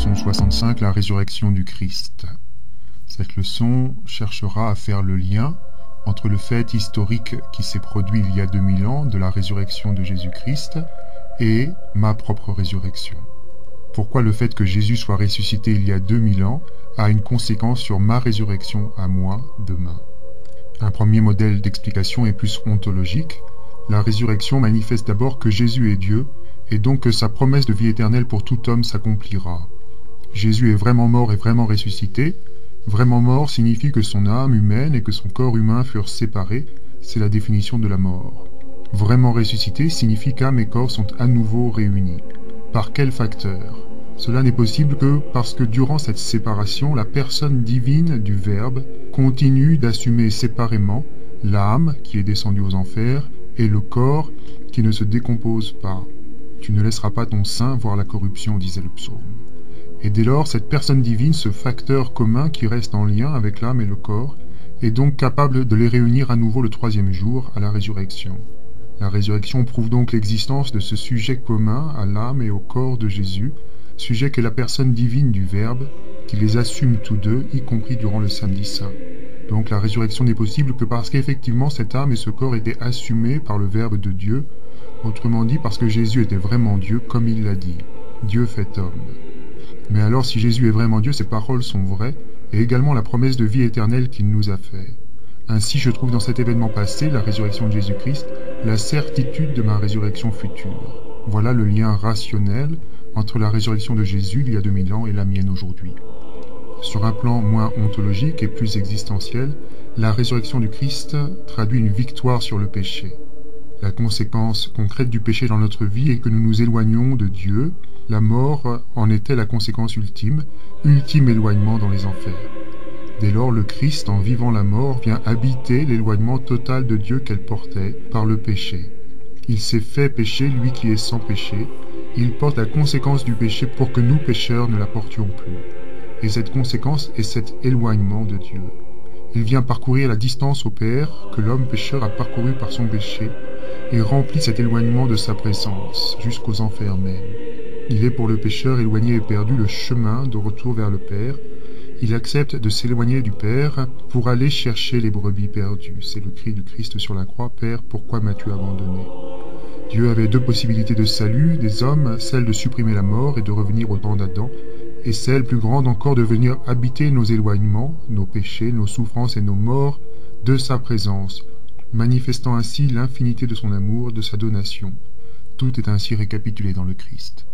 leçon 65, la résurrection du Christ. Cette leçon cherchera à faire le lien entre le fait historique qui s'est produit il y a 2000 ans de la résurrection de Jésus-Christ et ma propre résurrection. Pourquoi le fait que Jésus soit ressuscité il y a 2000 ans a une conséquence sur ma résurrection à moi demain. Un premier modèle d'explication est plus ontologique. La résurrection manifeste d'abord que Jésus est Dieu et donc que sa promesse de vie éternelle pour tout homme s'accomplira. Jésus est vraiment mort et vraiment ressuscité. Vraiment mort signifie que son âme humaine et que son corps humain furent séparés, c'est la définition de la mort. Vraiment ressuscité signifie qu'âme et corps sont à nouveau réunis. Par quel facteur ? Cela n'est possible que parce que durant cette séparation, la personne divine du Verbe continue d'assumer séparément l'âme qui est descendue aux enfers et le corps qui ne se décompose pas. Tu ne laisseras pas ton sein voir la corruption, disait le psaume. Et dès lors, cette personne divine, ce facteur commun qui reste en lien avec l'âme et le corps, est donc capable de les réunir à nouveau le troisième jour, à la résurrection. La résurrection prouve donc l'existence de ce sujet commun à l'âme et au corps de Jésus, sujet qu'est la personne divine du Verbe, qui les assume tous deux, y compris durant le samedi saint. Donc la résurrection n'est possible que parce qu'effectivement cette âme et ce corps étaient assumés par le Verbe de Dieu, autrement dit parce que Jésus était vraiment Dieu comme il l'a dit, Dieu fait homme. Mais alors si Jésus est vraiment Dieu, ses paroles sont vraies, et également la promesse de vie éternelle qu'il nous a faite. Ainsi je trouve dans cet événement passé, la résurrection de Jésus-Christ, la certitude de ma résurrection future. Voilà le lien rationnel entre la résurrection de Jésus il y a 2000 ans et la mienne aujourd'hui. Sur un plan moins ontologique et plus existentiel, la résurrection du Christ traduit une victoire sur le péché. La conséquence concrète du péché dans notre vie est que nous nous éloignons de Dieu. La mort en était la conséquence ultime éloignement dans les enfers. Dès lors, le Christ, en vivant la mort, vient habiter l'éloignement total de Dieu qu'elle portait par le péché. Il s'est fait péché, lui qui est sans péché. Il porte la conséquence du péché pour que nous, pécheurs, ne la portions plus. Et cette conséquence est cet éloignement de Dieu. Il vient parcourir la distance au Père que l'homme pécheur a parcouru par son péché et remplit cet éloignement de sa présence jusqu'aux enfers même. Il est pour le pécheur éloigné et perdu le chemin de retour vers le Père. Il accepte de s'éloigner du Père pour aller chercher les brebis perdues. C'est le cri du Christ sur la croix, « Père, pourquoi m'as-tu abandonné ?» Dieu avait deux possibilités de salut des hommes, celle de supprimer la mort et de revenir au temps d'Adam, et celle plus grande encore de venir habiter nos éloignements, nos péchés, nos souffrances et nos morts de sa présence, manifestant ainsi l'infinité de son amour, de sa donation. Tout est ainsi récapitulé dans le Christ.